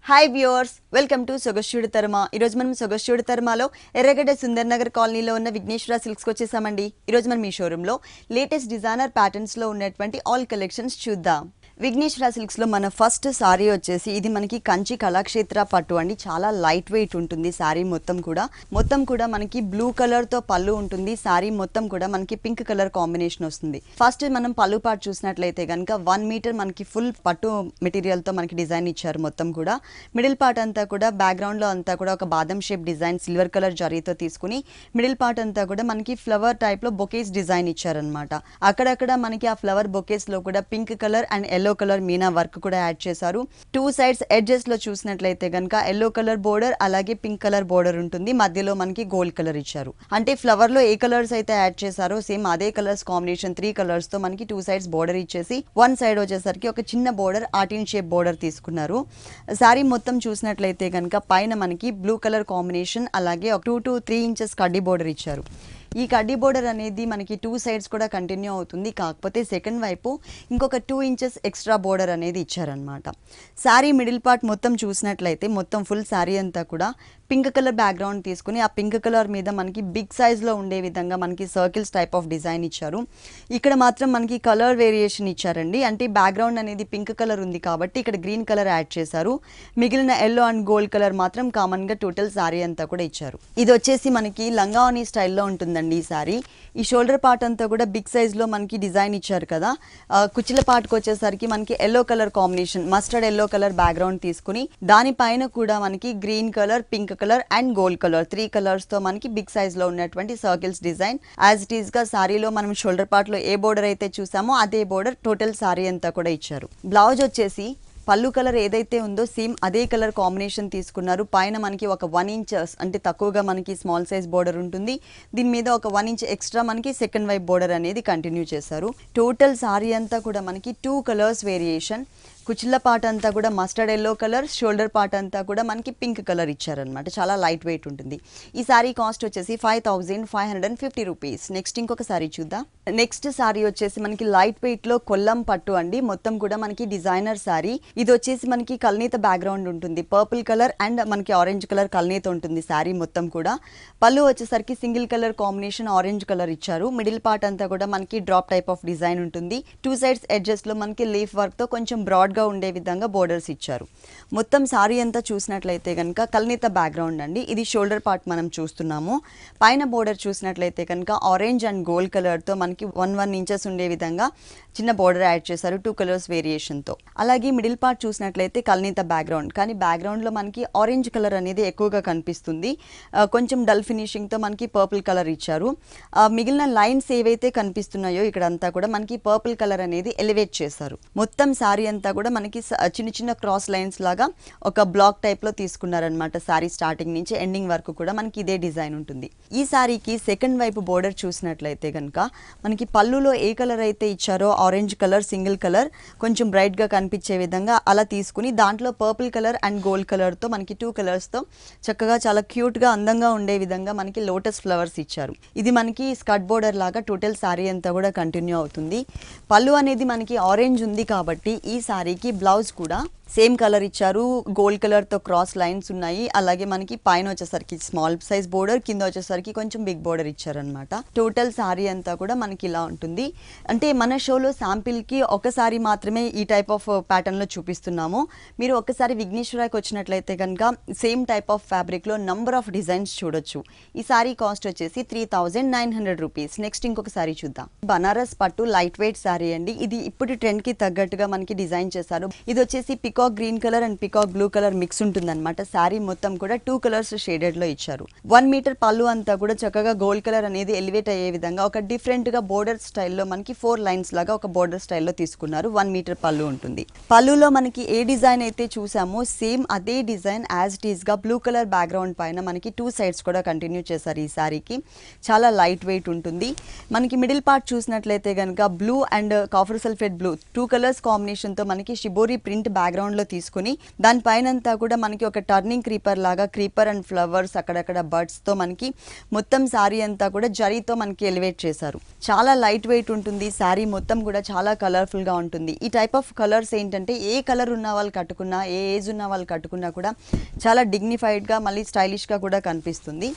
Hi viewers, welcome to సొగస్యుడి తర్మ. ఈరోజు మనం సొగస్యుడి తర్మలో ఎర్రగడ్డ సుందర్ నగర్ కాలనీలో ఉన్న విఘ్నేశ్వర సిల్క్స్కి వచ్చేసామండి. ఈరోజు మనం ఈ షోరూంలో లేటెస్ట్ డిజైనర్ ప్యాటర్న్స్లో ఉన్నటువంటి ఆల్ కలెక్షన్స్ చూద్దాం. విఘ్నేశ్వర సిల్క్స్లో మన ఫస్ట్ సారీ వచ్చేసి ఇది మనకి కంచి కళాక్షేత్ర పట్టు అండి. చాలా లైట్ వెయిట్ ఉంటుంది సారీ మొత్తం కూడా మనకి బ్లూ కలర్తో పళ్ళు ఉంటుంది. సారీ మొత్తం కూడా మనకి పింక్ కలర్ కాంబినేషన్ వస్తుంది. ఫస్ట్ మనం పళ్ళు పార్ట్ చూసినట్లయితే కనుక 1 మీటర్ మనకి ఫుల్ పట్టు మెటీరియల్తో మనకి డిజైన్ ఇచ్చారు. మొత్తం కూడా మిడిల్ పార్ట్ అంతా కూడా బ్యాక్గ్రౌండ్లో అంతా కూడా ఒక బాదం షేప్ డిజైన్ సిల్వర్ కలర్ జరీతో తీసుకుని మిడిల్ పార్ట్ అంతా కూడా మనకి ఫ్లవర్ టైప్లో బొకేస్ డిజైన్ ఇచ్చారనమాట. అక్కడక్కడ మనకి ఆ ఫ్లవర్ బొకేస్లో కూడా pink colour and yellow colour Meena work కూడా యాడ్ చేశారు. 2 సైడ్స్ ఎడ్జెస్ లో చూసినట్లయితే కనుక ఎల్లో కలర్ బోర్డర్ అలాగే పింక్ కలర్ బోర్డర్ ఉంటుంది. మధ్యలో మనకి గోల్డ్ కలర్ ఇచ్చారు. అంటే ఫ్లవర్ లో ఏ కలర్స్ అయితే యాడ్ చేశారో సేమ్ అదే కలర్స్ కాంబినేషన్ 3 కలర్స్ తో మనకి 2 సైడ్స్ బోర్డర్ ఇచ్చేసి 1 సైడ్ వచ్చేసరికి ఒక చిన్న బోర్డర్ ఆర్టిన్ షేప్ బోర్డర్ తీసుకున్నారు. సారీ మొత్తం చూసినట్లయితే కనుక పైన మనకి బ్లూ కలర్ కాంబినేషన్ అలాగే 2 to 3 ఇంచెస్ కడ్డీ బోర్డర్ ఇచ్చారు. ఈ కడ్డీ బోర్డర్ అనేది మనకి 2 సైడ్స్ కూడా కంటిన్యూ అవుతుంది. కాకపోతే సెకండ్ వైపు ఇంకొక 2 ఇంచెస్ ఎక్స్ట్రా బోర్డర్ అనేది ఇచ్చారనమాట. శారీ మిడిల్ పార్ట్ మొత్తం చూసినట్లయితే మొత్తం ఫుల్ శారీ అంతా కూడా పింక్ కలర్ బ్యాక్గ్రౌండ్ తీసుకుని ఆ పింక్ కలర్ మీద మనకి బిగ్ సైజ్లో ఉండే విధంగా మనకి సర్కిల్స్ టైప్ ఆఫ్ డిజైన్ ఇచ్చారు. ఇక్కడ మాత్రం మనకి కలర్ వేరియేషన్ ఇచ్చారండి. అంటే బ్యాక్గ్రౌండ్ అనేది పింక్ కలర్ ఉంది కాబట్టి ఇక్కడ గ్రీన్ కలర్ యాడ్ చేశారు. మిగిలిన ఎల్లో అండ్ గోల్డ్ కలర్ మాత్రం కామన్గా టోటల్ శారీ అంతా కూడా ఇచ్చారు. ఇది వచ్చేసి మనకి లంగావని స్టైల్లో ఉంటుందండి ఈ శారీ. ఈ షోల్డర్ పార్ట్ అంతా కూడా బిగ్ సైజ్లో మనకి డిజైన్ ఇచ్చారు కదా. కుచ్చిల పార్ట్కి వచ్చేసరికి మనకి yellow colour combination mustard yellow colour background తీసుకుని దానిపైన కూడా మనకి green colour pink colour and gold colour 3 colours తో మనకి బిగ్ సైజ్ లో ఉన్నటువంటి circles design as it is గా సారీలో మనం షోల్డర్ పార్ట్ లో ఏ బోర్డర్ అయితే చూసామో అదే బోర్డర్ టోటల్ సారీ అంతా కూడా ఇచ్చారు. బ్లౌజ్ వచ్చేసి పళ్ళు కలర్ ఏదైతే ఉందో సేమ్ అదే కలర్ కాంబినేషన్ తీసుకున్నారు. పైన మనకి ఒక 1 ఇంచ్ అంటే తక్కువగా మనకి స్మాల్ సైజ్ బోర్డర్ ఉంటుంది. దీని మీద ఒక 1 ఇంచ్ ఎక్స్ట్రా మనకి సెకండ్ వైపు బోర్డర్ అనేది కంటిన్యూ చేశారు. టోటల్ సారీ అంతా కూడా మనకి 2 కలర్స్ వేరియేషన్. కుచిళ్ళ పార్ట్ అంతా కూడా mustard yellow colour, shoulder part అంతా కూడా మనకి పింక్ కలర్ ఇచ్చారనమాట. చాలా లైట్ వెయిట్ ఉంటుంది. ఈ సారీ కాస్ట్ వచ్చేసి 5550 రూపీస్. నెక్స్ట్ ఇంకొక సారీ చూద్దాం. నెక్స్ట్ సారీ వచ్చేసి మనకి లైట్ వెయిట్ లో కొల్లం పట్టు అండి. మొత్తం కూడా మనకి డిజైనర్ సారీ. ఇది వచ్చేసి మనకి కల్నీత బ్యాక్గ్రౌండ్ ఉంటుంది. పర్పుల్ కలర్ అండ్ మనకి ఆరెంజ్ కలర్ కల్నీత ఉంటుంది సారీ మొత్తం కూడా. పళ్ళు వచ్చేసరికి single colour combination orange colour ఇచ్చారు. మిడిల్ పార్ట్ అంతా కూడా మనకి డ్రాప్ టైప్ ఆఫ్ డిజైన్ ఉంటుంది. 2 సైడ్స్ ఎడ్జెస్ లో మనకి లీఫ్ వర్క్ తో కొంచెం బ్రాడ్ గా ఉండే విధంగా బోర్డర్స్ ఇచ్చారు. మొత్తం సారీ అంతా చూసినట్లయితే కనుక కల్నీత బ్యాక్గ్రౌండ్ అండి. ఇది షోల్డర్ పార్ట్ మనం చూస్తున్నాము. పైన బోర్డర్ చూసినట్లయితే కనుక ఆరెంజ్ అండ్ గోల్డ్ కలర్ తో మనకి 1 ఇంచెస్ ఉండే విధంగా చిన్న బోర్డర్ యాడ్ చేశారు 2 కలర్స్ వేరియేషన్ తో. అలాగే మిడిల్ పార్ట్ చూసినట్లయితే కల్నీత బ్యాక్గ్రౌండ్, కానీ బ్యాక్గ్రౌండ్ లో మనకి ఆరెంజ్ కలర్ అనేది ఎక్కువగా కనిపిస్తుంది. కొంచెం డల్ ఫినిషింగ్ తో మనకి పర్పుల్ కలర్ ఇచ్చారు. మిగిలిన లైన్స్ ఏవైతే కనిపిస్తున్నాయో ఇక్కడ అంతా కూడా మనకి పర్పుల్ కలర్ అనేది ఎలివేట్ చేశారు. మొత్తం సారీ అంతా కూడా మనకి చిన్న చిన్న క్రాస్ లైన్స్ లాగా ఒక బ్లాక్ టైప్ లో తీసుకున్నారనమాట. సారీ స్టార్టింగ్ నుంచి ఎండింగ్ వరకు కూడా మనకి ఇదే డిజైన్ ఉంటుంది. ఈ సారీకి సెకండ్ వైపు బోర్డర్ చూసినట్లయితే కనుక మనకి పళ్ళులో ఏ కలర్ అయితే ఇచ్చారో ఆరెంజ్ కలర్ సింగిల్ కలర్ కొంచెం బ్రైట్ గా కనిపించే విధంగా అలా తీసుకుని దాంట్లో purple colour and gold colour తో మనకి 2 కలర్స్ తో చక్కగా చాలా క్యూట్ గా అందంగా ఉండే విధంగా మనకి లోటస్ ఫ్లవర్స్ ఇచ్చారు. ఇది మనకి స్కర్ట్ బోర్డర్ లాగా టోటల్ సారీ అంతా కూడా కంటిన్యూ అవుతుంది. పళ్ళు అనేది మనకి ఆరెంజ్ ఉంది కాబట్టి ఈ సారీకి బ్లౌజ్ కూడా సేమ్ కలర్ ఇచ్చారు. గోల్డ్ కలర్ తో క్రాస్ లైన్స్ ఉన్నాయి. అలాగే మనకి పైన వచ్చేసరికి స్మాల్ సైజ్ బోర్డర్, కింద వచ్చేసరికి కొంచెం బిగ్ బోర్డర్ ఇచ్చారనమాట. టోటల్ సారీ అంతా కూడా మనకి ఇలా ఉంటుంది. అంటే మన షోలో శాంపిల్ కి ఒకసారి మాత్రమే ఈ టైప్ ఆఫ్ ప్యాటర్న్ లో చూపిస్తున్నాము. మీరు ఒకసారి విఘ్నేశ్వరాకి వచ్చినట్లయితే కనుక సేమ్ టైప్ ఆఫ్ ఫ్యాబ్రిక్ లో నంబర్ ఆఫ్ డిజైన్స్ చూడొచ్చు. ఈ సారీ కాస్ట్ వచ్చేసి 3900 రూపీస్. నెక్స్ట్ ఇంకొక సారీ చూద్దాం. బనారస్ పట్టు లైట్ వెయిట్ సారీ అండి. ఇది ఇప్పుడు ట్రెండ్ కి తగ్గట్టుగా మనకి డిజైన్ చేశారు. ఇది వచ్చేసి peacock green colour and peacock blue colour mix ఉంటుందన్నమాట. శారీ మొత్తం కూడా 2 కలర్స్ షేడెడ్ లో ఇచ్చారు. 1 మీటర్ పళ్ళు అంతా కూడా చక్కగా గోల్డ్ కలర్ అనేది ఎలివేట్ అయ్యే విధంగా ఒక డిఫరెంట్ గా బోర్డర్ స్టైల్లో మనకి 4 లైన్స్ లాగా ఒక బోర్డర్ స్టైల్లో తీసుకున్నారు. 1 మీటర్ పళ్ళు ఉంటుంది. పళ్ళులో మనకి ఏ డిజైన్ అయితే చూసామో సేమ్ అదే డిజైన్ యాజ్ ఇట్ ఈస్ గా బ్లూ కలర్ బ్యాక్గ్రౌండ్ పైన మనకి 2 సైడ్స్ కూడా కంటిన్యూ చేశారు. ఈ శారీకి చాలా లైట్ వెయిట్ ఉంటుంది. మనకి మిడిల్ పార్ట్ చూసినట్లయితే కనుక blue and copper sulphate blue 2 colours combination తో మనకి షిబోరి ప్రింట్ బ్యాక్గ్రౌండ్ బ్యాక్గ్రౌండ్ లో తీసుకుని దానిపైన అంతా కూడా మనకి ఒక టర్నింగ్ క్రీపర్ లాగా క్రీపర్ అండ్ ఫ్లవర్స్ అక్కడక్కడ బర్డ్స్ తో మనకి మొత్తం శారీ అంతా కూడా జరీతో మనకి ఎలివేట్ చేశారు. చాలా లైట్ వెయిట్ ఉంటుంది. శారీ మొత్తం కూడా చాలా కలర్ఫుల్ గా ఉంటుంది. ఈ టైప్ ఆఫ్ కలర్స్ ఏంటంటే ఏ కలర్ ఉన్న వాళ్ళు కట్టుకున్నా, ఏ ఏజ్ ఉన్న వాళ్ళు కట్టుకున్నా కూడా చాలా డిగ్నిఫైడ్ గా మళ్ళీ స్టైలిష్ గా కూడా కనిపిస్తుంది.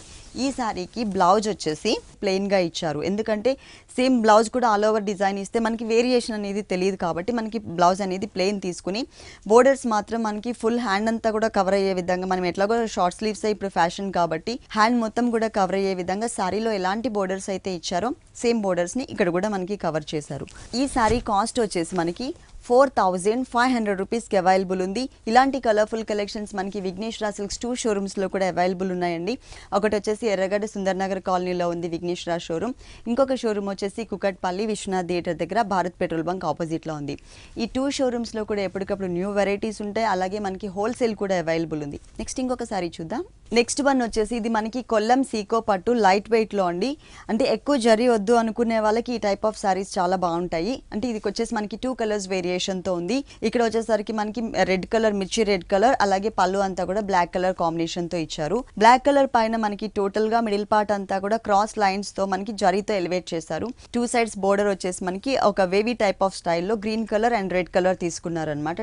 ఈ శారీకి బ్లౌజ్ వచ్చేసి ప్లెయిన్ గా ఇచ్చారు. ఎందుకంటే సేమ్ బ్లౌజ్ కూడా ఆల్ ఓవర్ డిజైన్ ఇస్తే మనకి వేరియేషన్ అనేది తెలియదు కాబట్టి మనకి బ్లౌజ్ అనేది ప్లెయిన్ తీసుకుని బోర్డర్స్ మాత్రం మనకి ఫుల్ హ్యాండ్ అంతా కూడా కవర్ అయ్యే విధంగా, మనం ఎట్లాగో షార్ట్ స్లీవ్స్ ఇప్పుడు ఫ్యాషన్ కాబట్టి హ్యాండ్ మొత్తం కూడా కవర్ అయ్యే విధంగా శారీలో ఎలాంటి బోర్డర్స్ అయితే ఇచ్చారో సేమ్ బోర్డర్స్ ని ఇక్కడ కూడా మనకి కవర్ చేశారు. ఈ శారీ కాస్ట్ వచ్చేసి మనకి 4500 రూపీస్కి అవైలబుల్ ఉంది. ఇలాంటి కలర్ఫుల్ కలెక్షన్స్ మనకి విఘ్నేశ్వర సిల్క్స్ 2 షోరూమ్స్లో కూడా అవైలబుల్ ఉన్నాయండి. ఒకటి వచ్చేసి ఎర్రగడ్డ సుందర్ నగర్ కాలనీలో ఉంది విఘ్నేశ్వర షోరూమ్. ఇంకొక షోరూమ్ వచ్చేసి కుకట్పల్లి విశ్వనాథ్ థియేటర్ దగ్గర భారత్ పెట్రోల్ బంక్ ఆపోజిట్లో ఉంది. ఈ 2 షోరూమ్స్లో కూడా ఎప్పటికప్పుడు న్యూ వెరైటీస్ ఉంటాయి. అలాగే మనకి హోల్సేల్ కూడా అవైలబుల్ ఉంది. నెక్స్ట్ ఇంకొక సారీ చూద్దాం. నెక్స్ట్ వన్ వచ్చేసి ఇది మనకి కొల్లం సీకో పట్టు లైట్ వెయిట్లో అండి. అంటే ఎక్కువ జరీ వద్దు అనుకునే వాళ్ళకి ఈ టైప్ ఆఫ్ సారీస్ చాలా బాగుంటాయి. అంటే ఇది వచ్చేసి మనకి 2 కలర్స్ వేరియేషన్తో ఉంది. ఇక్కడ వచ్చేసరికి మనకి రెడ్ కలర్, మిర్చి రెడ్ కలర్, అలాగే పళ్ళు అంతా కూడా బ్లాక్ కలర్ కాంబినేషన్తో ఇచ్చారు. బ్లాక్ కలర్ పైన మనకి టోటల్గా మిడిల్ పార్ట్ అంతా కూడా క్రాస్ లైన్స్తో మనకి జరీతో ఎలివేట్ చేశారు. 2 సైడ్స్ బోర్డర్ వచ్చేసి మనకి ఒక వేవీ టైప్ ఆఫ్ స్టైల్లో green colour and red colour తీసుకున్నారనమాట.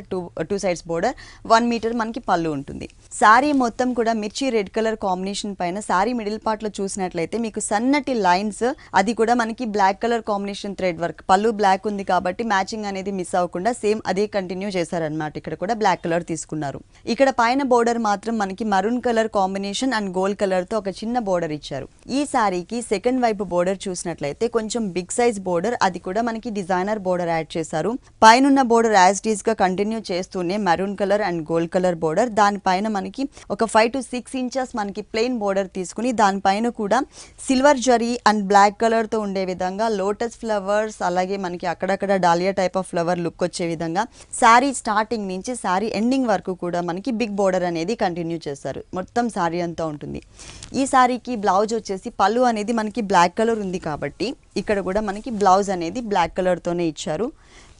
టూ సైడ్స్ బోర్డర్ 1 మీటర్ మనకి పళ్ళు ఉంటుంది. శారీ మొత్తం కూడా మిర్చి రెడ్ కలర్ కాంబినేషన్ పైన శారీ మిడిల్ పార్ట్ లో చూసినట్లయితే మీకు సన్నటి లైన్స్, అది కూడా మనకి black colour combination thread work. Pallu black ఉంది కాబట్టి మ్యాచింగ్ అనేది మిస్ అవ్వకుండా సేమ్ అదే కంటిన్యూ చేశారనమాట. ఇక్కడ కూడా బ్లాక్ కలర్ తీసుకున్నారు. ఇక్కడ పైన బోర్డర్ మాత్రం మనకి maroon colour combination and gold colour తో ఒక చిన్న బోర్డర్ ఇచ్చారు. ఈ శారీకి సెకండ్ వైపు బోర్డర్ చూసినట్లయితే కొంచెం బిగ్ సైజ్ బోర్డర్, అది కూడా మనకి డిజైనర్ బోర్డర్ యాడ్ చేశారు. పైన బోర్డర్ యాజ్ ఇట్ ఈస్ గా కంటిన్యూ చేస్తూనే maroon colour and gold colour border, దానిపైన మనకి ఒక 5 to 6 ఇంచెస్ మనకి ప్లెయిన్ బోర్డర్ తీసుకుని దానిపైన కూడా silver zari and black colour తో ఉండే విధంగా లోటస్ ఫ్లవర్స్, అలాగే మనకి అక్కడక్కడ dahlia type of flower look వచ్చే విధంగా శారీ స్టార్టింగ్ నుంచి శారీ ఎండింగ్ వరకు కూడా మనకి బిగ్ బోర్డర్ అనేది కంటిన్యూ చేశారు. మొత్తం శారీ అంతా ఉంటుంది. ఈ శారీకి బ్లౌజ్ వచ్చేసి పళ్ళు అనేది మనకి బ్లాక్ కలర్ ఉంది కాబట్టి ఇక్కడ కూడా మనకి బ్లౌజ్ అనేది బ్లాక్ కలర్ తోనే ఇచ్చారు.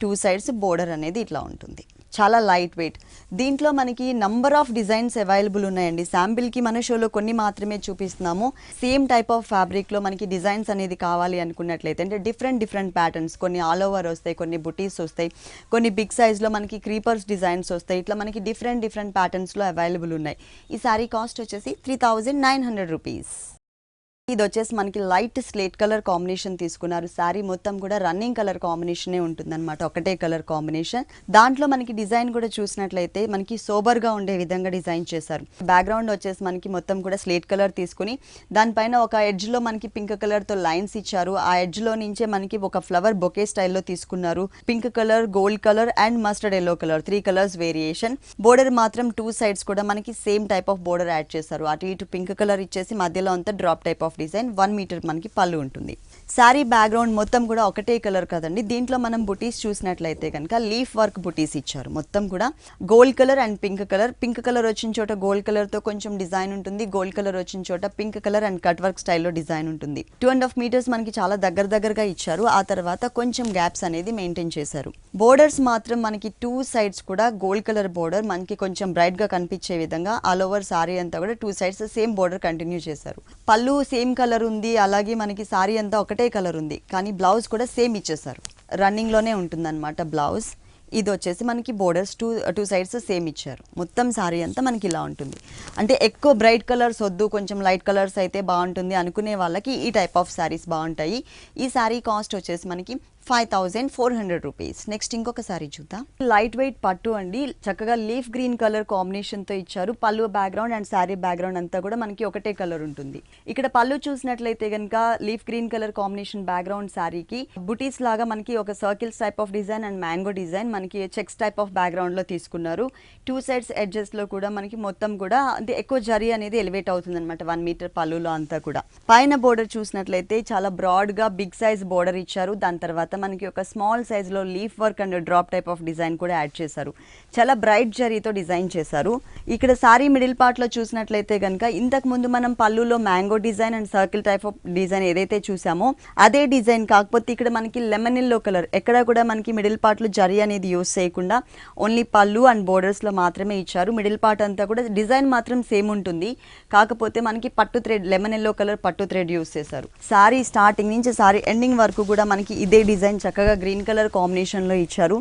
2 సైడ్స్ బోర్డర్ అనేది ఇట్లా ఉంటుంది. చాలా లైట్ వెయిట్. దీంట్లో మనకి నంబర్ ఆఫ్ డిజైన్స్ అవైలబుల్ ఉన్నాయండి. శాంపిల్కి మన షోలో కొన్ని మాత్రమే చూపిస్తున్నాము. సేమ్ టైప్ ఆఫ్ ఫ్యాబ్రిక్లో మనకి డిజైన్స్ అనేది కావాలి అనుకున్నట్లయితే అంటే డిఫరెంట్ ప్యాటర్న్స్, కొన్ని ఆల్ ఓవర్ వస్తాయి, కొన్ని బుటీస్ వస్తాయి, కొన్ని బిగ్ సైజ్లో మనకి క్రీపర్స్ డిజైన్స్ వస్తాయి. ఇట్లా మనకి డిఫరెంట్ ప్యాటర్న్స్లో అవైలబుల్ ఉన్నాయి. ఈ సారీ కాస్ట్ వచ్చేసి 3900 రూపీస్. ఇది వచ్చేసి మనకి లైట్ స్లేట్ కలర్ కాంబినేషన్ తీసుకున్నారు. శారీ మొత్తం కూడా రన్నింగ్ కలర్ కాంబినేషనే ఉంటుందన్నమాట, ఒకటే కలర్ కాంబినేషన్. దాంట్లో మనకి డిజైన్ కూడా చూసినట్లయితే మనకి సోబర్ గా ఉండే విధంగా డిజైన్ చేశారు. బ్యాక్గ్రౌండ్ వచ్చేసి మనకి మొత్తం కూడా స్లేట్ కలర్ తీసుకుని దానిపైన ఒక ఎడ్జ్ లో మనకి పింక్ కలర్ తో లైన్స్ ఇచ్చారు. ఆ ఎడ్జ్ లో నుంచే మనకి ఒక ఫ్లవర్ బొకే స్టైల్లో తీసుకున్నారు. Pink colour, gold colour and mustard yellow colour, 3 colours variation. Border మాత్రం 2 సైడ్స్ కూడా మనకి same type of border add చేశారు. అటు ఇటు పింక్ కలర్ ఇచ్చేసి మధ్యలో అంతా drop type of design. 1 metre మనకి పళ్ళు ఉంటుంది. శారీ బ్యాక్గ్రౌండ్ మొత్తం కూడా ఒకటే కలర్ కదండి. దీంట్లో మనం బుటీస్ చూసినట్లయితే కనుక లీఫ్ వర్క్ బుటీస్ ఇచ్చారు. మొత్తం కూడా gold colour and pink colour. Pink colour వచ్చిన చోట గోల్డ్ కలర్ తో కొంచెం డిజైన్ ఉంటుంది. గోల్డ్ కలర్ వచ్చిన చోట pink colour and cut work స్టైల్లో డిజైన్ ఉంటుంది. 2.5 మీటర్స్ మనకి చాలా దగ్గరగా ఇచ్చారు. ఆ తర్వాత కొంచెం గ్యాప్స్ అనేది మెయింటైన్ చేశారు. బోర్డర్స్ మాత్రం మనకి 2 సైడ్స్ కూడా గోల్డ్ కలర్ బోర్డర్ మనకి కొంచెం బ్రైట్ గా కనిపించే విధంగా ఆల్ ఓవర్ సారీ అంతా కూడా 2 సైడ్స్ సేమ్ బోర్డర్ కంటిన్యూ చేశారు. పళ్ళు సేమ్ కలర్ ఉంది, అలాగే మనకి సారీ అంతా ఒకటే కలర్ ఉంది, కానీ బ్లౌజ్ కూడా సేమ్ ఇచ్చేసారు. రన్నింగ్ లోనే ఉంటుందన్నమాట బ్లౌజ్. ఇది వచ్చేసి మనకి బోర్డర్స్ 2 సైడ్స్ సేమ్ ఇచ్చారు. మొత్తం సారీ అంతా మనకి ఇలా ఉంటుంది. అంటే ఎక్కువ బ్రైట్ కలర్స్ వద్దు, కొంచెం లైట్ కలర్స్ అయితే బాగుంటుంది అనుకునే వాళ్ళకి ఈ టైప్ ఆఫ్ సారీస్ బాగుంటాయి. ఈ సారీ కాస్ట్ వచ్చేసి మనకి 5400 రూపీస్. నెక్స్ట్ ఇంకొక సారీ చూద్దాం. లైట్ వెయిట్ పట్టు అండి. చక్కగా లీఫ్ గ్రీన్ కలర్ కాంబినేషన్ తో ఇచ్చారు. పళ్ళు బ్యాక్గ్రౌండ్ అండ్ శారీ బ్యాక్గ్రౌండ్ అంతా కూడా మనకి ఒకటే కలర్ ఉంటుంది. ఇక్కడ పళ్ళు చూసినట్లయితే కనుక leaf green colour combination background శారీకి బుటీస్ లాగా మనకి ఒక circles type of design and mango design మనకి చెక్స్ టైప్ ఆఫ్ బ్యాక్గ్రౌండ్ లో తీసుకున్నారు. 2 సైడ్స్ ఎడ్జెస్ లో కూడా మనకి మొత్తం కూడా అంటే ఎక్కువ జరీ అనేది ఎలివేట్ అవుతుంది అనమాట. 1 మీటర్ పళ్ళులో అంతా కూడా. పైన బోర్డర్ చూసినట్లయితే చాలా బ్రాడ్ గా బిగ్ సైజ్ బోర్డర్ ఇచ్చారు. దాని తర్వాత మనకి ఒక స్మాల్ సైజ్లో leaf work and drop type of design కూడా యాడ్ చేశారు. చాలా బ్రైట్ జరీతో డిజైన్ చేశారు. ఇక్కడ సారీ మిడిల్ పార్ట్లో చూసినట్లయితే కనుక ఇంతకు ముందు మనం పళ్ళులో mango design and circle type of design ఏదైతే చూసామో అదే డిజైన్, కాకపోతే ఇక్కడ మనకి లెమన్ ఎల్లో కలర్, ఎక్కడ కూడా మనకి మిడిల్ పార్ట్లో జరీ అనేది యూస్ చేయకుండా ఓన్లీ పళ్ళు అండ్ బోర్డర్స్లో మాత్రమే ఇచ్చారు. మిడిల్ పార్ట్ అంతా కూడా డిజైన్ మాత్రం సేమ్ ఉంటుంది, కాకపోతే మనకి పట్టు థ్రెడ్, లెమన్ ఎల్లో కలర్ పట్టు థ్రెడ్ యూస్ చేశారు. సారీ స్టార్టింగ్ నుంచి సారీ ఎండింగ్ వరకు కూడా మనకి ఇదే డిజైన్ చక్కగా గ్రీన్ కలర్ కాంబినేషన్లో ఇచ్చారు.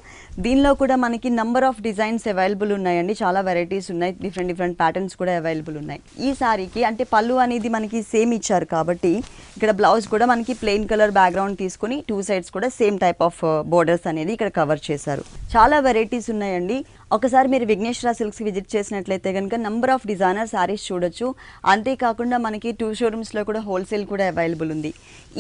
దీనిలో కూడా మనకి నంబర్ ఆఫ్ డిజైన్స్ అవైలబుల్ ఉన్నాయండి, చాలా వెరైటీస్ ఉన్నాయి, డిఫరెంట్ ప్యాటర్న్స్ కూడా అవైలబుల్ ఉన్నాయి. ఈ సారీకి అంటే పళ్ళు అనేది మనకి సేమ్ ఇచ్చారు కాబట్టి ఇక్కడ బ్లౌజ్ కూడా మనకి ప్లెయిన్ కలర్ బ్యాక్గ్రౌండ్ తీసుకుని 2 సైడ్స్ కూడా సేమ్ టైప్ ఆఫ్ బోర్డర్స్ అనేది ఇక్కడ కవర్ చేశారు. చాలా వెరైటీస్ ఉన్నాయండి. ఒకసారి మీరు విఘ్నేశ్వర సిల్క్స్ విజిట్ చేసినట్లయితే కనుక నంబర్ ఆఫ్ డిజైనర్ శారీస్ చూడొచ్చు. అంతేకాకుండా మనకి 2 షోరూమ్స్లో కూడా హోల్సేల్ కూడా అవైలబుల్ ఉంది.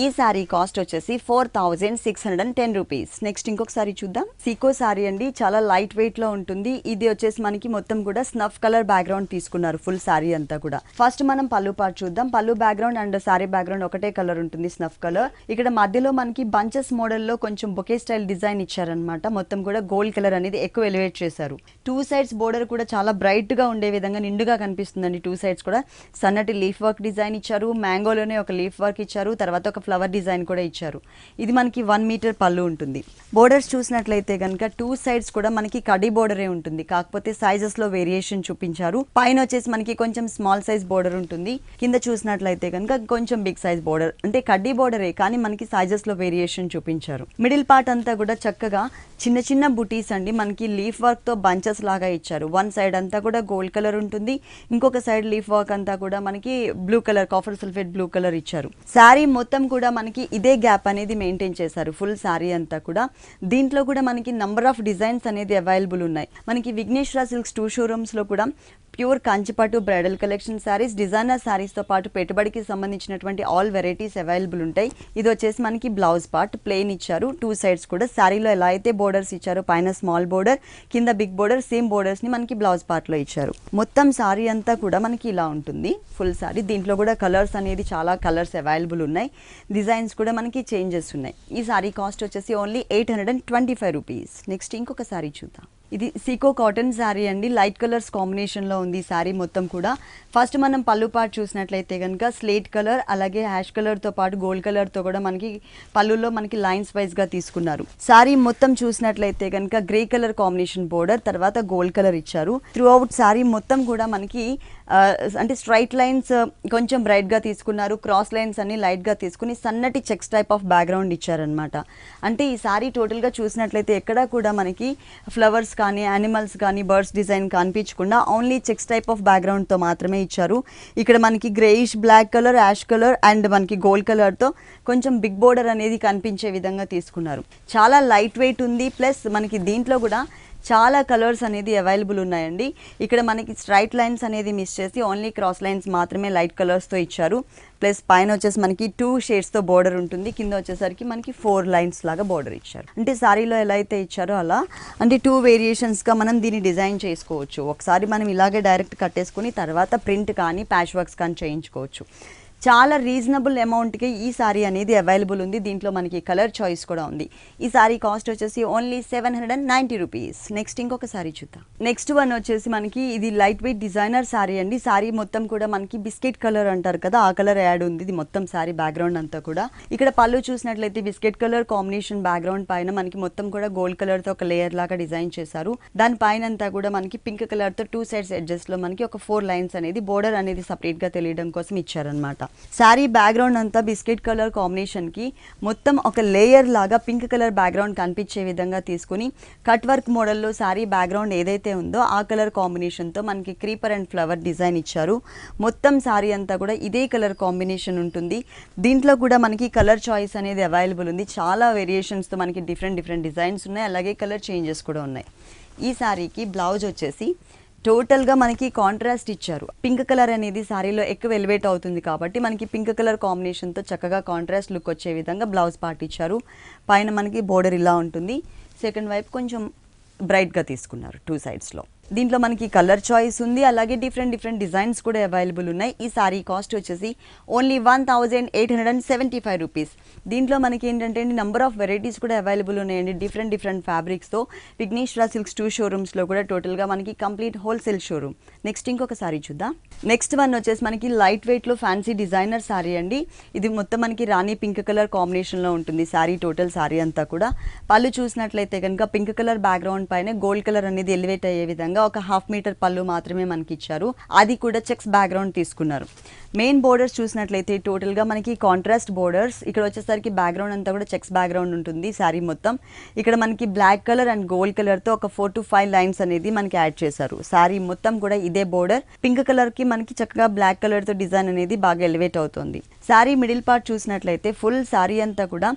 ఈ శారీ కాస్ట్ వచ్చేసి 4610 రూపీస్. నెక్స్ట్ ఇంకొక సారీ చూద్దాం. సీకో శారీ అండి, చాలా లైట్ వెయిట్లో ఉంటుంది. ఇది వచ్చేసి మనకి మొత్తం కూడా స్నఫ్ కలర్ బ్యాక్గ్రౌండ్ తీసుకున్నారు ఫుల్ శారీ అంతా కూడా. ఫస్ట్ మనం పళ్ళు పార్ట్ చూద్దాం. పళ్ళు బ్యాక్గ్రౌండ్ అండ్ శారీ బ్యాక్గ్రౌండ్ ఒకటే కలర్ ఉంటుంది, స్నఫ్ కలర్. ఇక్కడ మధ్యలో మనకి బంచెస్ మోడల్లో కొంచెం బొకే స్టైల్ డిజైన్ ఇచ్చారనమాట. మొత్తం కూడా గోల్డ్ కలర్ అనేది ఎక్కువ ఎలివేట్ చేశారు. 2 సైడ్స్ బోర్డర్ కూడా చాలా బ్రైట్ గా ఉండే విధంగా నిండుగా కనిపిస్తుందండి. 2 సైడ్స్ కూడా సన్నటి లీఫ్ వర్క్ డిజైన్ ఇచ్చారు. మ్యాంగోలోనే ఒక లీఫ్ వర్క్ ఇచ్చారు, తర్వాత ఒక ఫ్లవర్ డిజైన్ కూడా ఇచ్చారు. ఇది మనకి 1 మీటర్ పళ్ళు ఉంటుంది. బోర్డర్స్ చూసినట్లయితే కనుక 2 సైడ్స్ కూడా మనకి కడి బోర్డరే ఉంటుంది, కాకపోతే సైజెస్ లో వేరియేషన్ చూపించారు. పైన వచ్చేసి మనకి కొంచెం స్మాల్ సైజ్ బోర్డర్ ఉంటుంది, కింద చూసినట్లయితే కనుక కొంచెం బిగ్ సైజ్ బోర్డర్, అంటే కడ్డీ బోర్డరే కానీ మనకి సైజెస్ లో వేరియేషన్ చూపించారు. మిడిల్ పార్ట్ అంతా కూడా చక్కగా చిన్న చిన్న బుటీస్ అండి, మనకి లీఫ్ వర్క్ తో బంచెస్ లాగా ఇచ్చారు. 1 సైడ్ అంతా కూడా గోల్డ్ కలర్ ఉంటుంది, ఇంకొక సైడ్ లీఫ్ వర్క్ అంతా కూడా మనకి blue colour, copper sulphate blue colour ఇచ్చారు. శారీ మొత్తం కూడా మనకి ఇదే గ్యాప్ అనేది మెయింటైన్ చేశారు ఫుల్ శారీ అంతా కూడా. దీంట్లో కూడా మనకి నంబర్ ఆఫ్ డిజైన్స్ అనేది అవైలబుల్ ఉన్నాయి. మనకి విఘ్నేశ్వర సిల్క్స్ 2 షోరూమ్స్ లో కూడా ప్యూర్ కంచిపట్టు బ్రైడల్ కలెక్షన్ శారీస్, డిజైనర్ శారీస్తో పాటు పెట్టుబడికి సంబంధించినటువంటి ఆల్ వెరైటీస్ అవైలబుల్ ఉంటాయి. ఇది వచ్చేసి మనకి బ్లౌజ్ పార్ట్ ప్లెయిన్ ఇచ్చారు. 2 సైడ్స్ కూడా శారీలో ఎలా అయితే బోర్డర్స్ ఇచ్చారో, పైన స్మాల్ బోర్డర్ కింద బిగ్ బోర్డర్, సేమ్ బోర్డర్స్ ని మనకి బ్లౌజ్ పార్ట్ లో ఇచ్చారు. మొత్తం శారీ అంతా కూడా మనకి ఇలా ఉంటుంది ఫుల్ శారీ. దీంట్లో కూడా కలర్స్ అనేది చాలా కలర్స్ అవైలబుల్ ఉన్నాయి, డిజైన్స్ కూడా మనకి చేంజెస్ ఉన్నాయి. ఈ శారీ కాస్ట్ వచ్చేసి ఓన్లీ 825 రూపీస్. నెక్స్ట్ ఇంకొక శారీ చూద్దాం. ఇది సీకో కాటన్ శారీ అండి, లైట్ కలర్స్ కాంబినేషన్లో ఉంది ఈ శారీ మొత్తం కూడా. ఫస్ట్ మనం పళ్ళు పార్ట్ చూసినట్లయితే కనుక స్లేట్ కలర్ అలాగే హ్యాష్ కలర్తో పాటు గోల్డ్ కలర్తో కూడా మనకి పళ్ళులో మనకి లైన్స్ వైజ్గా తీసుకున్నారు. శారీ మొత్తం చూసినట్లయితే కనుక గ్రే కలర్ కాంబినేషన్ బోర్డర్, తర్వాత గోల్డ్ కలర్ ఇచ్చారు. త్రూ అవుట్ శారీ మొత్తం కూడా మనకి అంటే స్ట్రైట్ లైన్స్ కొంచెం బ్రైట్గా తీసుకున్నారు, క్రాస్ లైన్స్ అన్ని లైట్గా తీసుకుని సన్నటి చెక్స్ టైప్ ఆఫ్ బ్యాక్గ్రౌండ్ ఇచ్చారనమాట. అంటే ఈ శారీ టోటల్గా చూసినట్లయితే ఎక్కడా కూడా మనకి ఫ్లవర్స్ కానీ యానిమల్స్ కానీ బర్డ్స్ డిజైన్ కనిపించకుండా ఓన్లీ చెక్స్ టైప్ ఆఫ్ బ్యాక్గ్రౌండ్తో మాత్రమే ఇచ్చారు. ఇక్కడ మనకి greyish black colour, ash colour and మనకి గోల్డ్ కలర్తో కొంచెం బిగ్ బోర్డర్ అనేది కనిపించే విధంగా తీసుకున్నారు. చాలా లైట్ వెయిట్ ఉంది, ప్లస్ మనకి దీంట్లో కూడా చాలా కలర్స్ అనేది అవైలబుల్ ఉన్నాయండి. ఇక్కడ మనకి స్ట్రైట్ లైన్స్ అనేది మిస్ చేసి ఓన్లీ క్రాస్ లైన్స్ మాత్రమే లైట్ కలర్స్తో ఇచ్చారు. ప్లస్ పైన వచ్చేసి మనకి 2 షేడ్స్తో బోర్డర్ ఉంటుంది, కింద వచ్చేసరికి మనకి 4 లైన్స్ లాగా బోర్డర్ ఇచ్చారు. అంటే శారీలో ఎలా అయితే ఇచ్చారో అలా అంటే 2 వేరియేషన్స్గా మనం దీన్ని డిజైన్ చేసుకోవచ్చు. ఒకసారి మనం ఇలాగే డైరెక్ట్ కట్టేసుకుని తర్వాత ప్రింట్ కానీ ప్యాచ్ వర్క్స్ కానీ చేయించుకోవచ్చు. చాలా రీజనబుల్ అమౌంట్కి ఈ సారీ అనేది అవైలబుల్ ఉంది. దీంట్లో మనకి కలర్ చాయిస్ కూడా ఉంది. ఈ సారీ కాస్ట్ వచ్చేసి ఓన్లీ 790 రూపీస్. నెక్స్ట్ ఇంకొక సారీ చూద్దాం. నెక్స్ట్ వన్ వచ్చేసి మనకి ఇది లైట్ వెయిట్ డిజైనర్ సారీ అండి. సారీ మొత్తం కూడా మనకి బిస్కెట్ కలర్ అంటారు కదా, ఆ కలర్ యాడ్ ఉంది. ఇది మొత్తం సారీ బ్యాక్గ్రౌండ్ అంతా కూడా. ఇక్కడ పళ్ళు చూసినట్లయితే బిస్కెట్ కలర్ కాంబినేషన్ బ్యాక్గ్రౌండ్ పైన మనకి మొత్తం కూడా గోల్డ్ కలర్ తో ఒక లేయర్ లాగా డిజైన్ చేశారు. దాని పైన అంతా కూడా మనకి పింక్ కలర్ తో 2 సైడ్స్ ఎడ్జెస్ లో మనకి ఒక 4 లైన్స్ అనేది బోర్డర్ అనేది సపరేట్ గా తెలియడం కోసం ఇచ్చారనమాట. శారీ బ్యాక్గ్రౌండ్ అంతా బిస్కెట్ కలర్ కాంబినేషన్ కి మొత్తం ఒక లేయర్ లాగా పింక్ కలర్ బ్యాక్గ్రౌండ్ కనిపించే విధంగా తీసుకుని కట్ వర్క్ మోడల్లో శారీ బ్యాక్గ్రౌండ్ ఏదైతే ఉందో ఆ కలర్ కాంబినేషన్ తో మనకి క్రీపర్ అండ్ ఫ్లవర్ డిజైన్ ఇచ్చారు. మొత్తం శారీ అంతా కూడా ఇదే కలర్ కాంబినేషన్ ఉంటుంది. దీంట్లో కూడా మనకి కలర్ చాయిస్ అనేది అవైలబుల్ ఉంది. చాలా వేరియేషన్స్ తో మనకి డిఫరెంట్ డిజైన్స్ ఉన్నాయి, అలాగే కలర్ చేంజెస్ కూడా ఉన్నాయి. ఈ శారీకి బ్లౌజ్ వచ్చేసి టోటల్గా మనకి కాంట్రాస్ట్ ఇచ్చారు. పింక్ కలర్ అనేది శారీలో ఎక్కువ ఎలివేట్ అవుతుంది కాబట్టి మనకి పింక్ కలర్ కాంబినేషన్తో చక్కగా కాంట్రాస్ట్ లుక్ వచ్చే విధంగా బ్లౌజ్ పార్ట్ ఇచ్చారు. పైన మనకి బోర్డర్ ఇలా ఉంటుంది, సెకండ్ వైపు కొంచెం బ్రైట్గా తీసుకున్నారు 2 సైడ్స్లో. దీంట్లో మనకి కలర్ చాయిస్ ఉంది, అలాగే డిఫరెంట్ డిజైన్స్ కూడా అవైలబుల్ ఉన్నాయి. ఈ సారీ కాస్ట్ వచ్చేసి ఓన్లీ 1875 రూపీస్. దీంట్లో మనకి ఏంటంటే నెంబర్ ఆఫ్ వెరైటీస్ కూడా అవైలబుల్ ఉన్నాయండి. డిఫరెంట్ ఫ్యాబ్రిక్స్తో విఘ్నేశ్వర సిల్క్స్ 2 షోరూమ్స్లో కూడా టోటల్గా మనకి కంప్లీట్ హోల్సేల్ షోరూమ్. నెక్స్ట్ ఇంకొక సారీ చూద్దాం. నెక్స్ట్ వన్ వచ్చేసి మనకి లైట్ వెయిట్లో ఫ్యాన్సీ డిజైనర్ సారీ అండి. ఇది మొత్తం మనకి రాణి పింక్ కలర్ కాంబినేషన్లో ఉంటుంది సారీ, టోటల్ సారీ అంతా కూడా. పళ్ళు చూసినట్లయితే కనుక పింక్ కలర్ బ్యాక్గ్రౌండ్ పైన గోల్డ్ కలర్ అనేది ఎలివేట్ అయ్యే విధంగా ఒక 1/2 మీటర్ పళ్ళు మాత్రమే మనకి ఇచ్చారు. అది కూడా చెక్స్ బ్యాక్గ్రౌండ్ తీసుకున్నారు. మెయిన్ బోర్డర్స్ చూసినట్లయితే టోటల్గా మనకి కాంట్రాస్ట్ బోర్డర్స్. ఇక్కడ వచ్చేసరికి బ్యాక్గ్రౌండ్ అంతా కూడా చెక్స్ బ్యాక్గ్రౌండ్ ఉంటుంది శారీ మొత్తం. ఇక్కడ మనకి బ్లాక్ కలర్ అండ్ గోల్డ్ కలర్తో ఒక 4 to 5 లైన్స్ అనేది మనకి యాడ్ చేశారు. శారీ మొత్తం కూడా ఇదే బోర్డర్. పింక్ కలర్కి మనకి చక్కగా బ్లాక్ కలర్తో డిజైన్ అనేది బాగా ఎలివేట్ అవుతుంది. శారీ మిడిల్ పార్ట్ చూసినట్లయితే ఫుల్ శారీ అంతా కూడా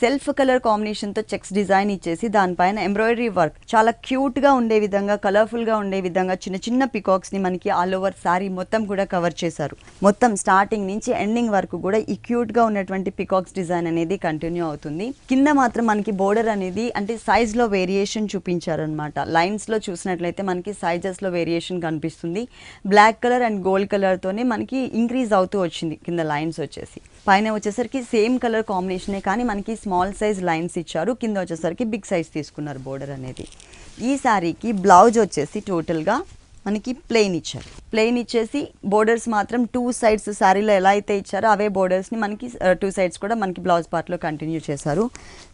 సెల్ఫ్ కలర్ కాంబినేషన్తో చెక్స్ డిజైన్ ఇచ్చేసి దానిపైన ఎంబ్రాయిడరీ వర్క్ చాలా క్యూట్గా ఉండే విధంగా, కలర్ఫుల్గా ఉండే విధంగా చిన్న పికాక్స్ని మనకి ఆల్ ఓవర్ శారీ మొత్తం కూడా కవర్ చేశారు. మొత్తం స్టార్టింగ్ నుంచి ఎండింగ్ వరకు కూడా ఈ క్యూట్గా ఉన్నటువంటి పికాక్స్ డిజైన్ అనేది కంటిన్యూ అవుతుంది. కింద మాత్రం మనకి బోర్డర్ అనేది అంటే సైజ్లో వేరియేషన్ చూపించారనమాట. లైన్స్లో చూసినట్లయితే మనకి సైజెస్లో వేరియేషన్ కనిపిస్తుంది. బ్లాక్ కలర్ అండ్ గోల్డ్ కలర్తోనే మనకి ఇంక్రీజ్ అవుతూ వచ్చింది కింద లైన్స్ వచ్చేసి. పైన వచ్చేసరికి సేమ్ కలర్ కాంబినేషనే కానీ మనకి స్మాల్ సైజ్ లైన్స్ ఇచ్చారు. కింద వచ్చేసరికి బిగ్ సైజ్ తీసుకున్నారు బోర్డర్ అనేది. ఈ శారీకి బ్లౌజ్ వచ్చేసి టోటల్గా మనకి ప్లెయిన్ ఇచ్చారు. ప్లెయిన్ ఇచ్చేసి బోర్డర్స్ మాత్రం 2 సైడ్స్ శారీలో ఎలా అయితే ఇచ్చారో అవే బోర్డర్స్ని మనకి 2 సైడ్స్ కూడా మనకి బ్లౌజ్ పార్ట్లో కంటిన్యూ చేశారు.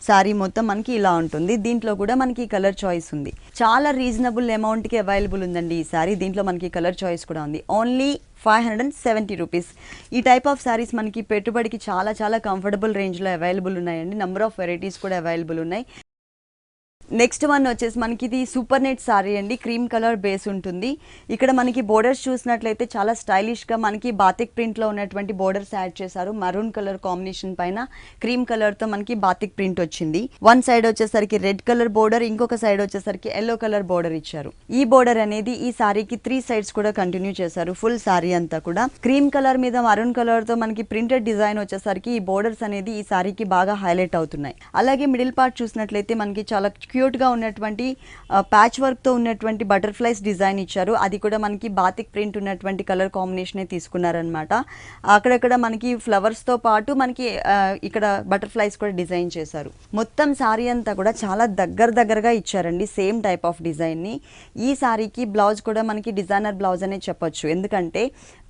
శారీ మొత్తం మనకి ఇలా ఉంటుంది. దీంట్లో కూడా మనకి కలర్ చాయిస్ ఉంది. చాలా రీజనబుల్ అమౌంట్కి అవైలబుల్ ఉందండి ఈ శారీ. దీంట్లో మనకి కలర్ చాయిస్ కూడా ఉంది. Only 570 rupees. ఈ టైప్ ఆఫ్ శారీస్ మనకి పెట్టుబడికి చాలా కంఫర్టబుల్ రేంజ్లో అవైలబుల్ ఉన్నాయండి. నెంబర్ ఆఫ్ వెరైటీస్ కూడా అవైలబుల్ ఉన్నాయి. నెక్స్ట్ వన్ వచ్చేసి మనకి ఇది సూపర్ నెట్ సారీ అండి. క్రీమ్ కలర్ బేస్ ఉంటుంది. ఇక్కడ మనకి బోర్డర్స్ చూసినట్లయితే చాలా స్టైలిష్గా మనకి బాతిక్ ప్రింట్లో ఉన్నటువంటి బోర్డర్స్ యాడ్ చేశారు. మరూన్ కలర్ కాంబినేషన్ పైన క్రీమ్ కలర్తో మనకి బాతిక్ ప్రింట్ వచ్చింది. వన్ సైడ్ వచ్చేసరికి రెడ్ కలర్ బోర్డర్, ఇంకొక సైడ్ వచ్చేసరికి ఎల్లో కలర్ బోర్డర్ ఇచ్చారు. ఈ బోర్డర్ అనేది ఈ సారీకి 3 సైడ్స్ కూడా కంటిన్యూ చేశారు. ఫుల్ సారీ అంతా కూడా క్రీమ్ కలర్ మీద మరూన్ కలర్తో మనకి ప్రింటెడ్ డిజైన్ వచ్చేసరికి ఈ బోర్డర్స్ అనేది ఈ సారీకి బాగా హైలైట్ అవుతున్నాయి. అలాగే మిడిల్ పార్ట్ చూసినట్లయితే మనకి చాలా క్యూట్గా ఉన్నటువంటి ప్యాచ్ వర్క్తో ఉన్నటువంటి బటర్ఫ్లైస్ డిజైన్ ఇచ్చారు. అది కూడా మనకి బాతిక్ ప్రింట్ ఉన్నటువంటి కలర్ కాంబినేషనే తీసుకున్నారనమాట. అక్కడక్కడ మనకి ఫ్లవర్స్తో పాటు మనకి ఇక్కడ బటర్ఫ్లైస్ కూడా డిజైన్ చేశారు. మొత్తం శారీ అంతా కూడా చాలా దగ్గరగా ఇచ్చారండి సేమ్ టైప్ ఆఫ్ డిజైన్ని. ఈ శారీకి బ్లౌజ్ కూడా మనకి డిజైనర్ బ్లౌజ్ అనే చెప్పొచ్చు. ఎందుకంటే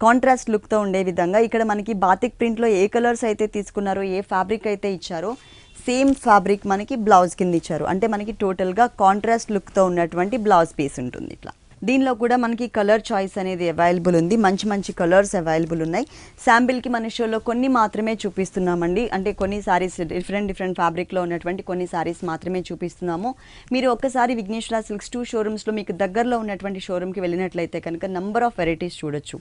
కాంట్రాస్ట్ లుక్తో ఉండే విధంగా ఇక్కడ మనకి బాతిక్ ప్రింట్లో ఏ కలర్స్ అయితే తీసుకున్నారో, ఏ ఫ్యాబ్రిక్ అయితే ఇచ్చారో సేమ్ ఫ్యాబ్రిక్ మనకి బ్లౌజ్ కింద ఇచ్చారు. అంటే మనకి టోటల్గా కాంట్రాస్ట్ లుక్తో ఉన్నటువంటి బ్లౌజ్ పీస్ ఉంటుంది ఇట్లా. దీనిలో కూడా మనకి కలర్ చాయిస్ అనేది అవైలబుల్ ఉంది. మంచి కలర్స్ అవైలబుల్ ఉన్నాయి. శాంపిల్కి మన షోలో కొన్ని మాత్రమే చూపిస్తున్నామండి. అంటే కొన్ని సారీస్ డిఫరెంట్ ఫ్యాబ్రిక్లో ఉన్నటువంటి కొన్ని సారీస్ మాత్రమే చూపిస్తున్నాము. మీరు ఒక్కసారి విఘ్నేశ్వర సిల్క్స్ 2 షోరూమ్స్లో మీకు దగ్గరలో ఉన్నటువంటి షోరూమ్కి వెళ్ళినట్లయితే కనుక నెంబర్ ఆఫ్ వెరైటీస్ చూడొచ్చు.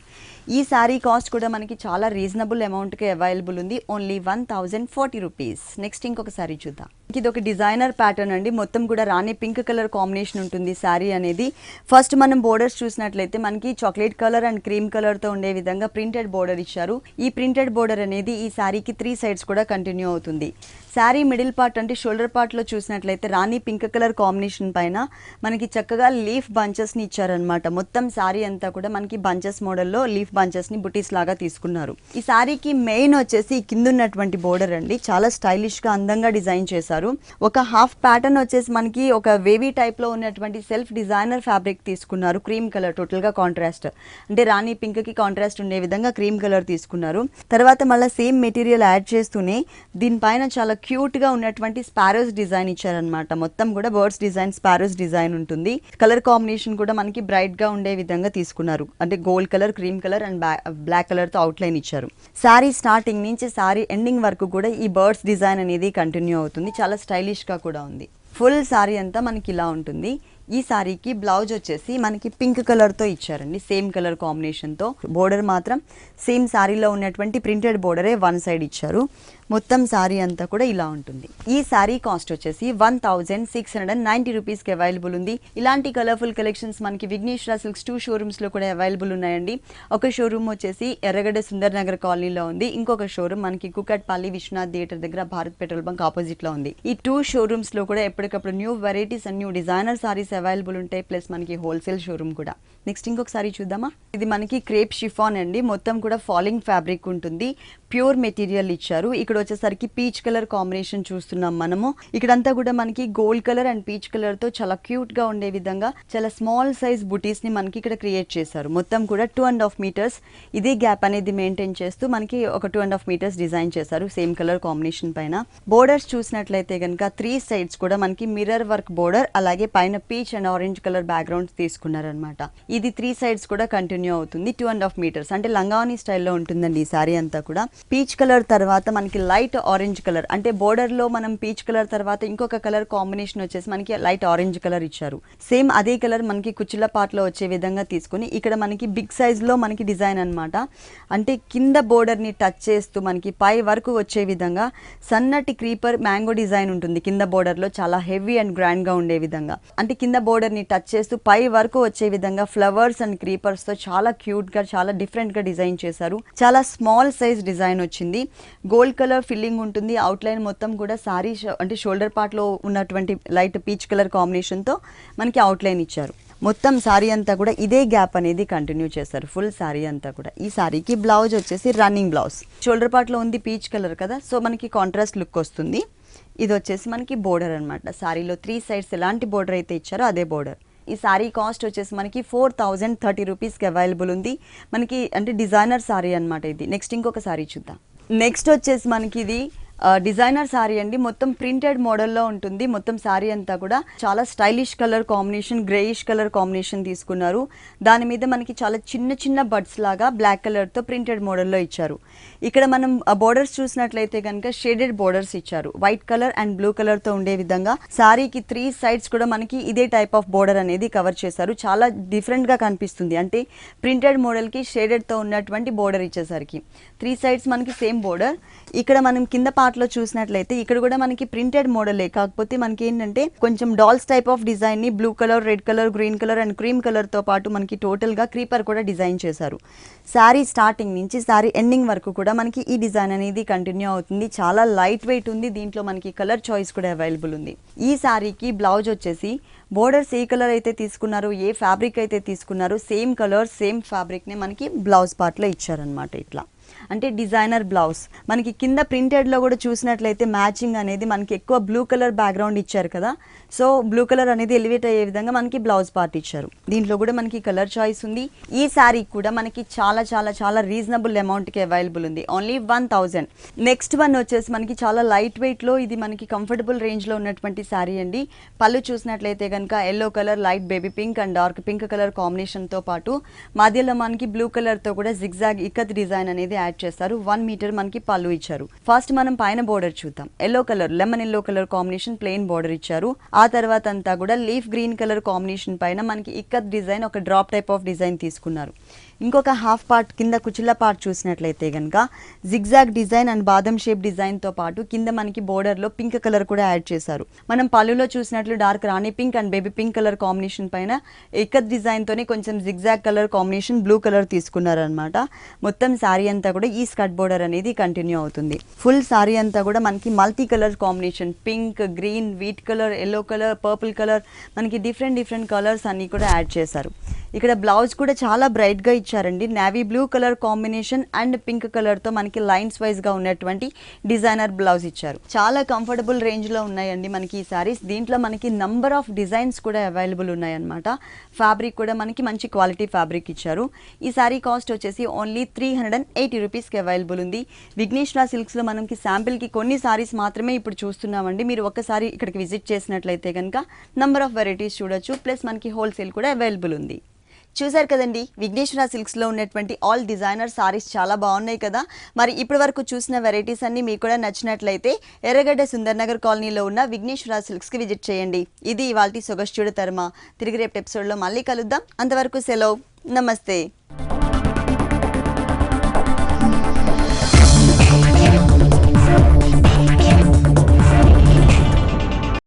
ఈ శారీ కాస్ట్ కూడా మనకి చాలా రీజనబుల్ అమౌంట్కి అవైలబుల్ ఉంది. Only 1040 rupees. నెక్స్ట్ ఇంకొక సారీ చూద్దాం. ఇది ఒక డిజైనర్ ప్యాటర్న్ అండి. మొత్తం కూడా రాణి పింక్ కలర్ కాంబినేషన్ ఉంటుంది శారీ అనేది. ఫస్ట్ మనం బోర్డర్స్ చూసినట్లయితే మనకి చాక్లెట్ కలర్ అండ్ క్రీమ్ కలర్తో ఉండే విధంగా ప్రింటెడ్ బోర్డర్ ఇచ్చారు. ఈ ప్రింటెడ్ బోర్డర్ అనేది ఈ శారీకి 3 సైడ్స్ కూడా కంటిన్యూ అవుతుంది. శారీ మిడిల్ పార్ట్ అంటే షోల్డర్ పార్ట్లో చూసినట్లయితే రాణి పింక్ కలర్ కాంబినేషన్ పైన మనకి చక్కగా లీఫ్ బంచెస్ని ఇచ్చారనమాట. మొత్తం శారీ అంతా కూడా మనకి బంచెస్ మోడల్లో లీఫ్ బంచెస్ని బుటీస్ లాగా తీసుకున్నారు. ఈ శారీకి మెయిన్ వచ్చేసి కింద ఉన్నటువంటి బోర్డర్ అండి. చాలా స్టైలిష్గా అందంగా డిజైన్ చేశారు. ఒక హాఫ్ ప్యాటర్న్ వచ్చేసి మనకి ఒక వేవీ టైప్లో ఉన్నటువంటి సెల్ఫ్ డిజైనర్ ఫ్యాబ్రిక్ తీసుకున్నారు. క్రీమ్ కలర్ టోటల్గా కాంట్రాస్ట్ అంటే రాణి పింక్కి కాంట్రాస్ట్ ఉండే విధంగా క్రీమ్ కలర్ తీసుకున్నారు. తర్వాత మళ్ళీ సేమ్ మెటీరియల్ యాడ్ చేస్తూనే దీనిపైన చాలా క్యూట్గా ఉన్నటువంటి స్పారోస్ డిజైన్ ఇచ్చారనమాట. మొత్తం కూడా బర్డ్స్ డిజైన్, స్పారోస్ డిజైన్ ఉంటుంది. కలర్ కాంబినేషన్ కూడా మనకి బ్రైట్గా ఉండే విధంగా తీసుకున్నారు. అంటే gold colour, cream colour and black కలర్తో అవుట్లైన్ ఇచ్చారు. శారీ స్టార్టింగ్ నుంచి శారీ ఎండింగ్ వరకు కూడా ఈ బర్డ్స్ డిజైన్ అనేది కంటిన్యూ అవుతుంది. చాలా స్టైలిష్గా కూడా ఉంది. ఫుల్ శారీ అంతా మనకి ఇలా ఉంటుంది. ఈ సారీకి బ్లౌజ్ వచ్చేసి మనకి పింక్ కలర్తో ఇచ్చారండి. సేమ్ కలర్ కాంబినేషన్తో. బోర్డర్ మాత్రం సేమ్ శారీలో ఉన్నటువంటి ప్రింటెడ్ బోర్డరే వన్ సైడ్ ఇచ్చారు. మొత్తం శారీ అంతా కూడా ఇలా ఉంటుంది. ఈ శారీ కాస్ట్ వచ్చేసి 1690 రూపీస్కి అవైలబుల్ ఉంది. ఇలాంటి కలర్ఫుల్ కలెక్షన్స్ మనకి విఘ్నేశ్వర సిల్క్స్ 2 షోరూమ్స్లో కూడా అవైలబుల్ ఉన్నాయండి. ఒక షోరూమ్ వచ్చేసి ఎర్రగడ్డ సుందర్ నగర్ కాలనీలో ఉంది. ఇంకొక షోరూమ్ మనకి కుకట్పల్లి విశ్వనాథ్ థియేటర్ దగ్గర భారత్ పెట్రోల్ బంక్ ఆపోజిట్లో ఉంది. ఈ 2 షోరూమ్స్లో కూడా ఎప్పటికప్పుడు new varieties and new designer saris available ఉంటాయి, ప్లస్ మనకి హోల్సేల్ షోరూమ్ కూడా. నెక్స్ట్ ఇంకొకసారి చూద్దామా. ఇది మనకి క్రేప్ షిఫాన్ అండి, మొత్తం కూడా ఫాలింగ్ ఫ్యాబ్రిక్ ఉంటుంది, ప్యూర్ మెటీరియల్ ఇచ్చారు. ఇక్కడ వచ్చేసరికి పీచ్ కలర్ కాంబినేషన్ చూస్తున్నాం మనము. ఇక్కడంతా కూడా మనకి gold colour and peach colour తో చాలా క్యూట్ గా ఉండే విధంగా చాలా స్మాల్ సైజ్ బుటీస్ ని మనకి ఇక్కడ క్రియేట్ చేశారు. మొత్తం కూడా 2.5 మీటర్స్ ఇదే గ్యాప్ అనేది మెయింటైన్ చేస్తూ మనకి ఒక 2.5 మీటర్స్ డిజైన్ చేశారు సేమ్ కలర్ కాంబినేషన్ పైన. బోర్డర్స్ చూసినట్లయితే కనుక 3 సైడ్స్ కూడా మనకి మిర్రర్ వర్క్ బోర్డర్, అలాగే పైన peach and orange colour backgrounds తీసుకున్నారనమాట. ఇది 3 సైడ్స్ కూడా కంటిన్యూ అవుతుంది. 2.5 మీటర్స్ అంటే లంగావని స్టైల్లో ఉంటుందండి ఈ సారీ అంతా కూడా. పీచ్ కలర్ తర్వాత మనకి లైట్ ఆరెంజ్ కలర్, అంటే బోర్డర్ లో మనం పీచ్ కలర్ తర్వాత ఇంకొక కలర్ కాంబినేషన్ వచ్చేసి మనకి లైట్ ఆరెంజ్ కలర్ ఇచ్చారు. సేమ్ అదే కలర్ మనకి కుచ్చుల పార్ట్ లో వచ్చే విధంగా తీసుకుని ఇక్కడ మనకి బిగ్ సైజ్ లో మనకి డిజైన్ అన్నమాట. అంటే కింద బోర్డర్ ని టచ్ చేస్తూ మనకి పై వరకు వచ్చే విధంగా సన్నటి క్రీపర్ మ్యాంగో డిజైన్ ఉంటుంది కింద బోర్డర్ లో, చాలా హెవీ అండ్ గ్రాండ్ గా ఉండే విధంగా. అంటే కింద బోర్డర్ ని టచ్ చేస్తూ పై వరకు వచ్చే విధంగా ఫ్లవర్స్ అండ్ క్రీపర్స్ తో చాలా క్యూట్ గా చాలా డిఫరెంట్ గా డిజైన్ చేశారు. చాలా స్మాల్ సైజ్ డిజైన్ వచ్చింది. గోల్డ్ కలర్ ఫిల్లింగ్ ఉంటుంది. అవుట్ లైన్ మొత్తం కూడా సారీ అంటే షోల్డర్ పార్ట్ లో ఉన్నటువంటి లైట్ పీచ్ కలర్ కాంబినేషన్ తో మనకి అవుట్ లైన్ ఇచ్చారు. మొత్తం సారీ అంతా కూడా ఇదే గ్యాప్ అనేది కంటిన్యూ చేస్తారు ఫుల్ సారీ అంతా కూడా. ఈ సారీకి బ్లౌజ్ వచ్చేసి రన్నింగ్ బ్లౌజ్. షోల్డర్ పార్ట్ లో ఉంది పీచ్ కలర్ కదా, సో మనకి కాంట్రాస్ట్ లుక్ వస్తుంది. ఇది వచ్చేసి మనకి బోర్డర్ అనమాట. సారీలో 3 సైడ్స్ ఎలాంటి బోర్డర్ అయితే ఇచ్చారో అదే బోర్డర్. ఈ సారీ కాస్ట్ వచ్చేసి మనకి 4030 రూపీస్కి అవైలబుల్ ఉంది మనకి, అంటే డిజైనర్ సారీ అనమాట ఇది. నెక్స్ట్ ఇంకొక సారీ చూద్దాం. నెక్స్ట్ వచ్చేసి మనకి ఇది డిజైనర్ సారీ అండి, మొత్తం ప్రింటెడ్ మోడల్లో ఉంటుంది. మొత్తం సారీ అంతా కూడా చాలా stylish colour combination, greyish colour combination తీసుకున్నారు. దాని మీద మనకి చాలా చిన్న చిన్న బడ్స్ లాగా బ్లాక్ కలర్తో ప్రింటెడ్ మోడల్లో ఇచ్చారు. ఇక్కడ మనం బోర్డర్స్ చూసినట్లయితే కనుక షేడెడ్ బోర్డర్స్ ఇచ్చారు, వైట్ కలర్ అండ్ బ్లూ కలర్తో ఉండే విధంగా. సారీకి 3 సైడ్స్ కూడా మనకి ఇదే టైప్ ఆఫ్ బోర్డర్ అనేది కవర్ చేశారు. చాలా డిఫరెంట్గా కనిపిస్తుంది, అంటే ప్రింటెడ్ మోడల్కి షేడెడ్తో ఉన్నటువంటి బోర్డర్ ఇచ్చేసరికి 3 సైడ్స్ మనకి సేమ్ బోర్డర్. ఇక్కడ మనం కింద పార్ట్లో చూసినట్లయితే ఇక్కడ కూడా మనకి ప్రింటెడ్ మోడలే, కాకపోతే మనకి ఏంటంటే కొంచెం డాల్స్ టైప్ ఆఫ్ డిజైన్ ని blue colour, red colour, green colour and cream colour తో పాటు మనకి టోటల్ గా క్రీపర్ కూడా డిజైన్ చేశారు. శారీ స్టార్టింగ్ నుంచి శారీ ఎండింగ్ వరకు కూడా మనకి ఈ డిజైన్ అనేది కంటిన్యూ అవుతుంది. చాలా లైట్ వెయిట్ ఉంది. దీంట్లో మనకి కలర్ చాయిస్ కూడా అవైలబుల్ ఉంది. ఈ శారీకి బ్లౌజ్ వచ్చేసి బోర్డర్స్ ఏ కలర్ అయితే తీసుకున్నారో, ఏ ఫ్యాబ్రిక్ అయితే తీసుకున్నారో సేమ్ కలర్ సేమ్ ఫ్యాబ్రిక్ ని మనకి బ్లౌజ్ పార్ట్ లో ఇచ్చారనమాట. ఇట్లా అంటే డిజైనర్ బ్లౌజ్. మనకి కింద ప్రింటెడ్ లో కూడా చూసినట్లయితే మ్యాచింగ్ అనేది మనకి ఎక్కువ బ్లూ కలర్ బ్యాక్గ్రౌండ్ ఇచ్చారు కదా, సో బ్లూ కలర్ అనేది ఎలివేట్ అయ్యే విధంగా మనకి బ్లౌజ్ పార్ట్ ఇచ్చారు. దీంట్లో కూడా మనకి కలర్ చాయిస్ ఉంది. ఈ శారీ కూడా మనకి చాలా చాలా చాలా రీజనబుల్ అమౌంట్ కి అవైలబుల్ ఉంది, ఓన్లీ 1000. నెక్స్ట్ వన్ వచ్చేసి మనకి చాలా లైట్ వెయిట్ లో, ఇది మనకి కంఫర్టబుల్ రేంజ్ లో ఉన్నటువంటి శారీ అండి. పళ్ళు చూసినట్లయితే కనుక yellow colour, light baby pink and dark pink colour combination తో పాటు మధ్యలో మనకి బ్లూ కలర్ తో కూడా జిగ్జాగ్ ఇక్కత్ డిజైన్ అనేది యాడ్ చేస్తారు. 1 మీటర్ మనకి పళ్ళు ఇచ్చారు. ఫస్ట్ మనం పైన బోర్డర్ చూద్దాం. Yellow colour, lemon yellow colour combination plain border ఇచ్చారు. ఆ తర్వాత అంతా కూడా లీఫ్ గ్రీన్ కలర్ కాంబినేషన్ పైన మనకి ఇక్కత్ డిజైన్, ఒక డ్రాప్ టైప్ ఆఫ్ డిజైన్ తీసుకున్నారు. ఇంకొక హాఫ్ పార్ట్ కింద కుచిల్ల పార్ట్ చూసినట్లయితే కనుక జిగ్జాగ్ డిజైన్ అండ్ బాదం షేప్ డిజైన్ తో పాటు కింద మనకి బోర్డర్ లో పింక్ కలర్ కూడా యాడ్ చేశారు. మనం పళ్ళులో చూసినట్లు dark rani pink and baby pink colour combination పైన ఇక్కత్ డిజైన్ తోనే కొంచెం zigzag colour combination blue colour తీసుకున్నారనమాట. మొత్తం సారీ అంతా కూడా ఈ స్కర్ట్ బోర్డర్ అనేది కంటిన్యూ అవుతుంది. ఫుల్ సారీ అంతా కూడా మనకి multi colour combination, pink, green, wheat colour, yellow colour, purple colour, మనకి డిఫరెంట్ కలర్స్ అన్ని కూడా యాడ్ చేశారు. ఇక్కడ బ్లౌజ్ కూడా చాలా బ్రైట్ గా ఇచ్చారండి. Navy blue colour combination and pink colour తో మనకి లైన్స్ వైజ్ గా ఉన్నటువంటి డిజైనర్ బ్లౌజ్ ఇచ్చారు. చాలా కంఫర్టబుల్ రేంజ్ లో ఉన్నాయండి మనకి ఈ సారీస్. దీంట్లో మనకి నంబర్ ఆఫ్ డిజైన్స్ కూడా అవైలబుల్ ఉన్నాయన్నమాట. ఫ్యాబ్రిక్ కూడా మనకి మంచి క్వాలిటీ ఫ్యాబ్రిక్ ఇచ్చారు. ఈ సారీ కాస్ట్ వచ్చేసి ఓన్లీ 380 రూపీస్కి అవైలబుల్ ఉంది. విఘ్నేశ్వర సిల్క్స్ లో మనకి శాంపిల్ కి కొన్ని సారీస్ మాత్రమే ఇప్పుడు చూస్తున్నామండి. మీరు ఒక్కసారి ఇక్కడికి విజిట్ చేసినట్లయితే కనుక నంబర్ ఆఫ్ వెరైటీస్ చూడొచ్చు, ప్లస్ మనకి హోల్సేల్ కూడా అవైలబుల్ ఉంది. చూసారు కదండి, విఘ్నేశ్వర సిల్క్స్ లో ఉన్నటువంటి ఆల్ డిజైనర్ సారీస్ చాలా బాగున్నాయి కదా. మరి ఇప్పటి వరకు చూసిన వెరైటీస్ అన్ని మీకు కూడా నచ్చినట్లయితే ఎర్రగడ్డ సుందర్ నగర్ కాలనీలో ఉన్న విఘ్నేశ్వర సిల్క్స్ కి విజిట్ చేయండి. ఇది ఇవాల్టి సొగస్చుడు తర్మ. తిరిగి రేపు ఎపిసోడ్ లో మళ్ళీ కలుద్దాం. అంతవరకు సెలవు, నమస్తే.